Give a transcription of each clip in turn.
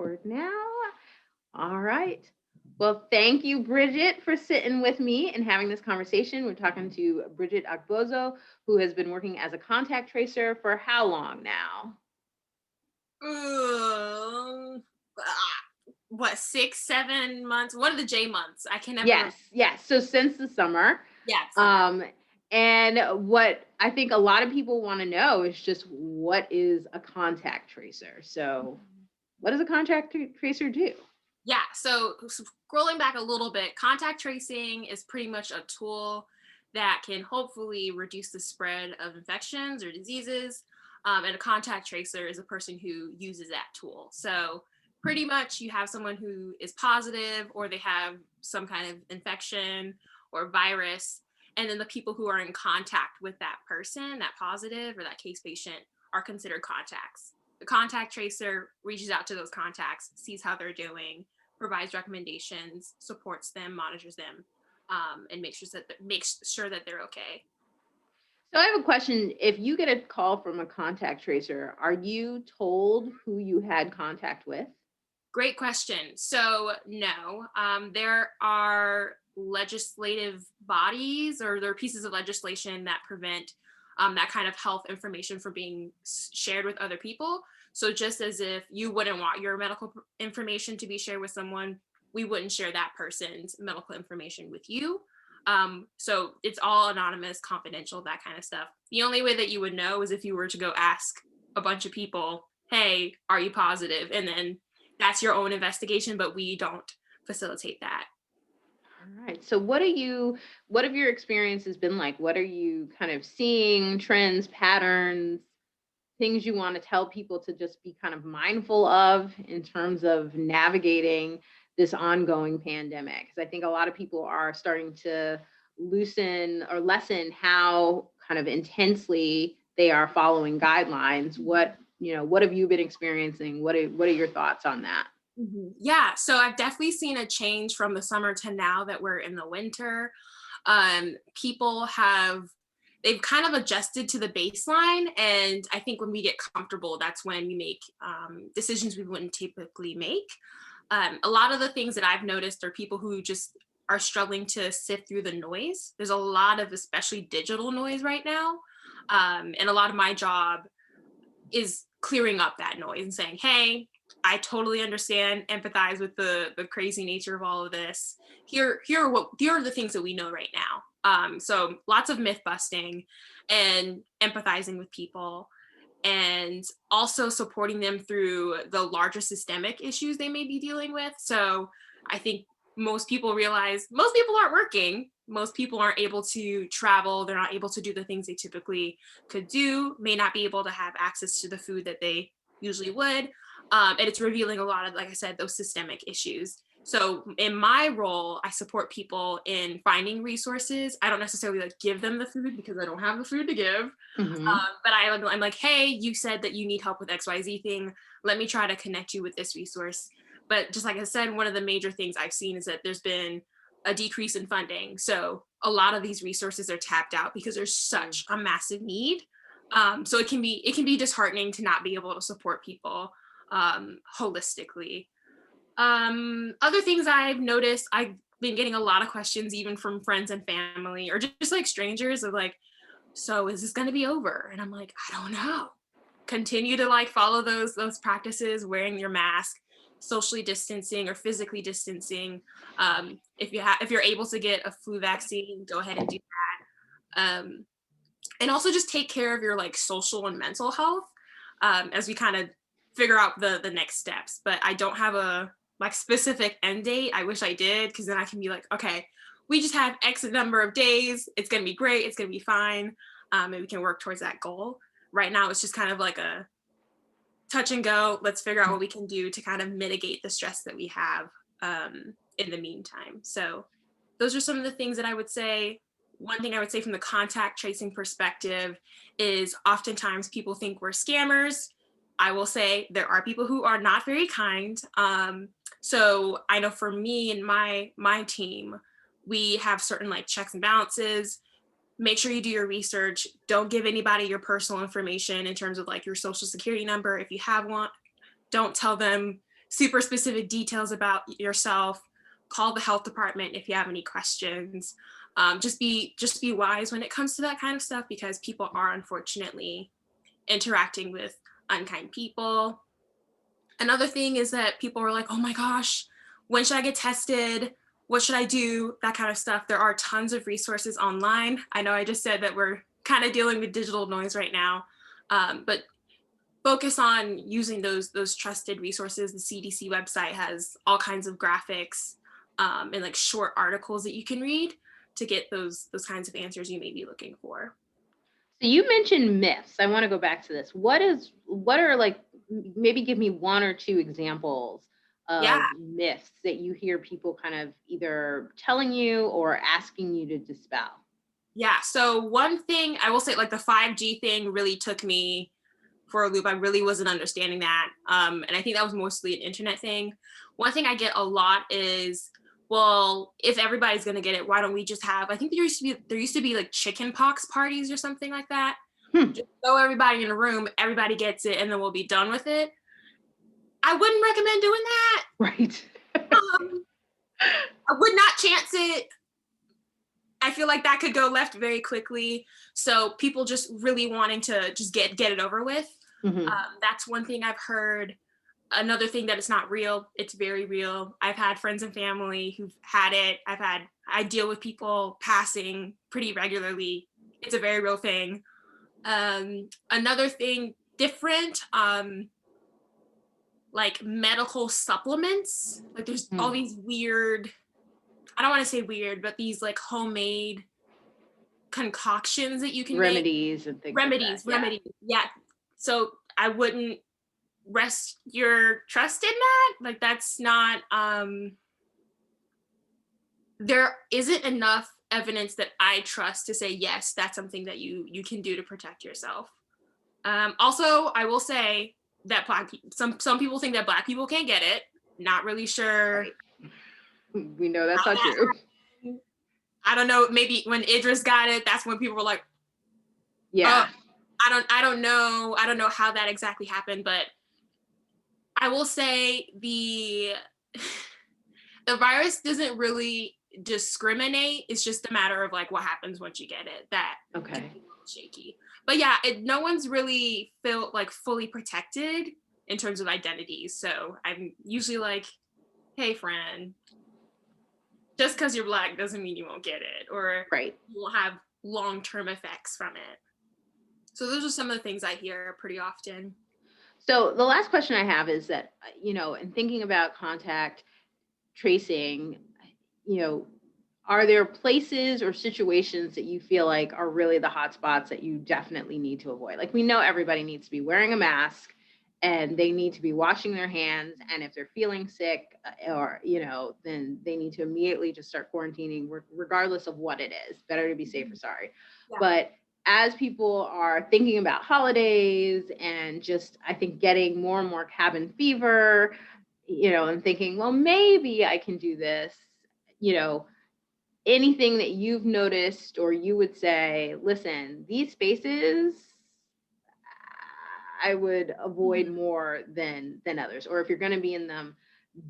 record now. All right. Well, thank you, Bridgette, for sitting with me and having this conversation. We're talking to Bridgette Agbozo, who has been working as a contact tracer for how long now? What, 6, 7 months? What are the J months? I can never. Yes. So since the summer. Yeah, summer. And what I think a lot of people want to know is just what is a contact tracer? So what does a contact tracer do? Yeah, so scrolling back a little bit, contact tracing is pretty much a tool that can hopefully reduce the spread of infections or diseases. And a contact tracer is a person who uses that tool. So pretty much you have someone who is positive or they have some kind of infection or virus. And then the people who are in contact with that person, that positive or that case patient, are considered contacts. The contact tracer reaches out to those contacts, sees how they're doing, provides recommendations, supports them, monitors them, and makes sure that they're okay. So I have a question. If you get a call from a contact tracer, are you told who you had contact with? Great question. So no, there are legislative bodies or there are pieces of legislation that prevent that kind of health information from being shared with other people. So just as if you wouldn't want your medical information to be shared with someone, we wouldn't share that person's medical information with you. So it's all anonymous, confidential, that kind of stuff. The only way that you would know is if you were to go ask a bunch of people, hey, are you positive? And then that's your own investigation, but we don't facilitate that. All right. So what have your experiences been like? What are you kind of seeing, trends, patterns, things you want to tell people to just be kind of mindful of in terms of navigating this ongoing pandemic? Because I think a lot of people are starting to loosen or lessen how kind of intensely they are following guidelines. What have you been experiencing? What are your thoughts on that? Yeah, so I've definitely seen a change from the summer to now that we're in the winter. People they've kind of adjusted to the baseline, and I think when we get comfortable, that's when we make decisions we wouldn't typically make. A lot of the things that I've noticed are people who just are struggling to sift through the noise. There's a lot of especially digital noise right now, and a lot of my job is clearing up that noise and saying, hey, I totally understand, empathize with the crazy nature of all of this. Here are the things that we know right now. So lots of myth busting and empathizing with people, and also supporting them through the larger systemic issues they may be dealing with. So I think most people realize most people aren't working. Most people aren't able to travel. They're not able to do the things they typically could do, may not be able to have access to the food that they usually would. And it's revealing a lot of, like I said, those systemic issues. So in my role, I support people in finding resources. I don't necessarily give them the food because I don't have the food to give. Mm-hmm. But I'm like, hey, you said that you need help with XYZ thing. Let me try to connect you with this resource. But just like I said, one of the major things I've seen is that there's been a decrease in funding. So a lot of these resources are tapped out because there's such a massive need. So it can be disheartening to not be able to support people holistically. Other things I've noticed, I've been getting a lot of questions even from friends and family or just like strangers of like, so is this going to be over? And I'm like, I don't know. Continue to follow those practices, wearing your mask, socially distancing or physically distancing. If you're able to get a flu vaccine, go ahead and do that. And also just take care of your social and mental health as we kind of figure out the next steps. But I don't have a specific end date. I wish I did, because then I can be like, okay, we just have X number of days. It's going to be great. It's going to be fine. And we can work towards that goal. Right now, it's just kind of like a touch and go. Let's figure out what we can do to kind of mitigate the stress that we have in the meantime. So those are some of the things that I would say. One thing I would say from the contact tracing perspective is oftentimes people think we're scammers. I will say there are people who are not very kind. So I know for me and my team, we have certain checks and balances. Make sure you do your research. Don't give anybody your personal information in terms of your social security number. If you have one, don't tell them super specific details about yourself. Call the health department if you have any questions. Just be wise when it comes to that kind of stuff, because people are unfortunately interacting with unkind people. Another thing is that people are like, oh my gosh, when should I get tested? What should I do? That kind of stuff. There are tons of resources online. I know I just said that we're kind of dealing with digital noise right now, but focus on using those trusted resources. The CDC website has all kinds of graphics and like short articles that you can read to get those kinds of answers you may be looking for. So you mentioned myths. I want to go back to this. What are like, maybe give me one or two examples of myths that you hear people kind of either telling you or asking you to dispel? Yeah. So one thing I will say, like the 5G thing really took me for a loop. I really wasn't understanding that. And I think that was mostly an internet thing. One thing I get a lot is, well, if everybody's going to get it, why don't we just have, I think there used to be like chicken pox parties or something like that. Just throw everybody in a room, everybody gets it, and then we'll be done with it. I wouldn't recommend doing that. Right. I would not chance it. I feel like that could go left very quickly. So people just really wanting to just get it over with. Mm-hmm. That's one thing I've heard. Another thing that it's not real. It's very real. I've had friends and family who've had it. I deal with people passing pretty regularly. It's a very real thing. Another thing different, like medical supplements. Like there's all these weird, I don't want to say weird, but these like homemade concoctions that you can remedies make. And things remedies like that. remedies yeah. So I wouldn't rest your trust in that. Like that's not there isn't enough evidence that I trust to say yes, that's something that you can do to protect yourself. Also, I will say that some people think that Black people can't get it. Not really sure. Right. We know that's not true. I don't know. Maybe when Idris got it, that's when people were like, yeah. I don't know. I don't know how that exactly happened, but I will say the virus doesn't really discriminate. It's just a matter of like what happens once you get it. That okay. Can be a little shaky. But yeah, no one's really felt like fully protected in terms of identities. So I'm usually like, hey friend, just because you're Black doesn't mean you won't get it, or right. you won't have long-term effects from it. So those are some of the things I hear pretty often. So the last question I have is that, in thinking about contact tracing, are there places or situations that you feel like are really the hot spots that you definitely need to avoid? Like we know everybody needs to be wearing a mask and they need to be washing their hands. And if they're feeling sick or, then they need to immediately just start quarantining regardless of what it is. Better to be safe or sorry. Yeah. But as people are thinking about holidays and just, I think, getting more and more cabin fever, and thinking, well, maybe I can do this, anything that you've noticed or you would say, listen, these spaces, I would avoid more than others, or if you're going to be in them,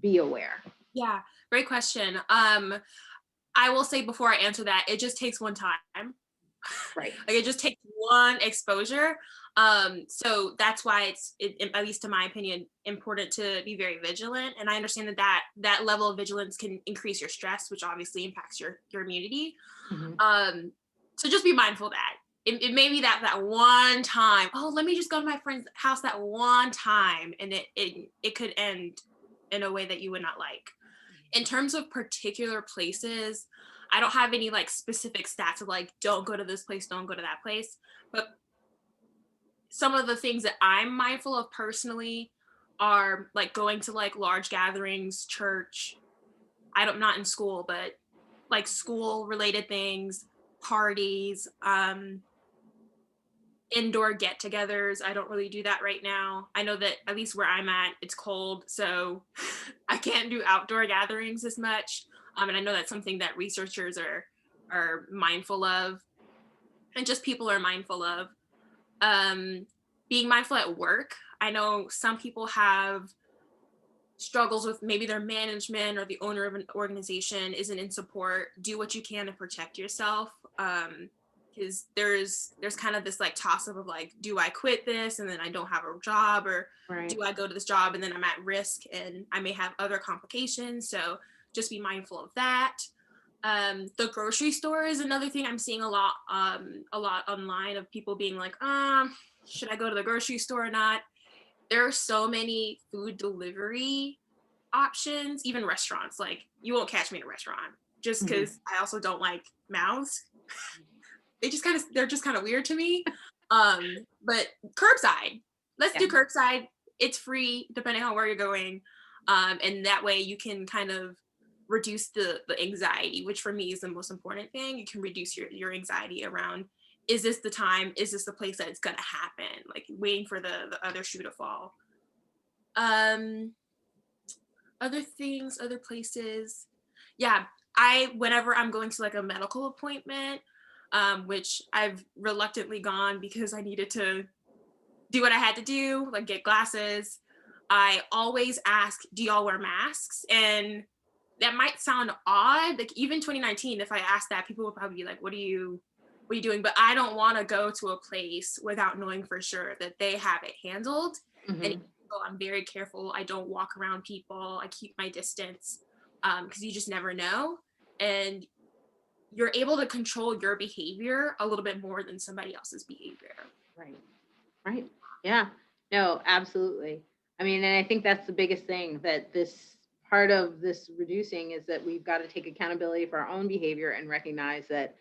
be aware. Yeah, great question. I will say before I answer that, it just takes one time. Right. Like it just takes one exposure. So that's why it's at least in my opinion, important to be very vigilant. And I understand that level of vigilance can increase your stress, which obviously impacts your immunity. Mm-hmm. So just be mindful of that. It may be that one time, oh, let me just go to my friend's house that one time, and it could end in a way that you would not like. In terms of particular places, I don't have any like specific stats of like, don't go to this place, don't go to that place. But some of the things that I'm mindful of personally are like going to like large gatherings, church. Not in school, but like school related things, parties, indoor get-togethers. I don't really do that right now. I know that at least where I'm at, it's cold, so I can't do outdoor gatherings as much. And I know that's something that researchers are mindful of, and just people are mindful of. Being mindful at work. I know some people have struggles with maybe their management or the owner of an organization isn't in support, do what you can to protect yourself. Because there's kind of this like toss up of like, do I quit this and then I don't have a job, or Right. do I go to this job and then I'm at risk and I may have other complications? So just be mindful of that. The grocery store is another thing I'm seeing a lot online of people being like, should I go to the grocery store or not? There are so many food delivery options, even restaurants. Like, you won't catch me in a restaurant just Mhm. because I also don't like mouths. They're just kind of weird to me. But curbside, let's Yeah. do curbside. It's free depending on where you're going. And that way you can kind of reduce the anxiety, which for me is the most important thing. You can reduce your anxiety around, is this the time? Is this the place that it's gonna happen? Like waiting for the other shoe to fall. Um, Other things, other places. Yeah, I whenever I'm going to like a medical appointment, which I've reluctantly gone because I needed to do what I had to do, like get glasses. I always ask, do y'all wear masks? And that might sound odd. Like even 2019, if I asked that, people would probably be like, what are you doing? But I don't want to go to a place without knowing for sure that they have it handled. And Mhm. so I'm very careful. I don't walk around people. I keep my distance because you just never know. And you're able to control your behavior a little bit more than somebody else's behavior. Right. Right. Yeah. No, absolutely. I mean, and I think that's the biggest thing, that this part of this reducing is that we've got to take accountability for our own behavior and recognize that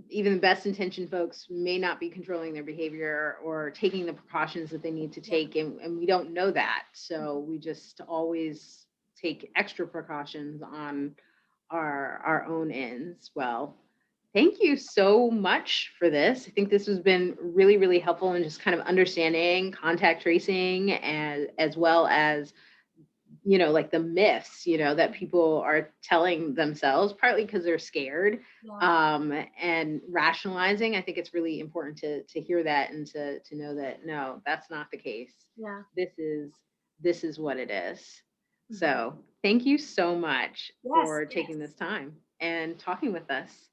even the best intentioned folks may not be controlling their behavior or taking the precautions that they need to Yeah. take. And we don't know that. So we just always take extra precautions on our own ends. Well, thank you so much for this. I think this has been really, really helpful in just kind of understanding contact tracing, and as well as, like the myths, that people are telling themselves, partly because they're scared, Yeah. and rationalizing. I think it's really important to hear that, and to know that no, that's not the case. Yeah. This is what it is. Mhm. So thank you so much Yes. for taking this time and talking with us.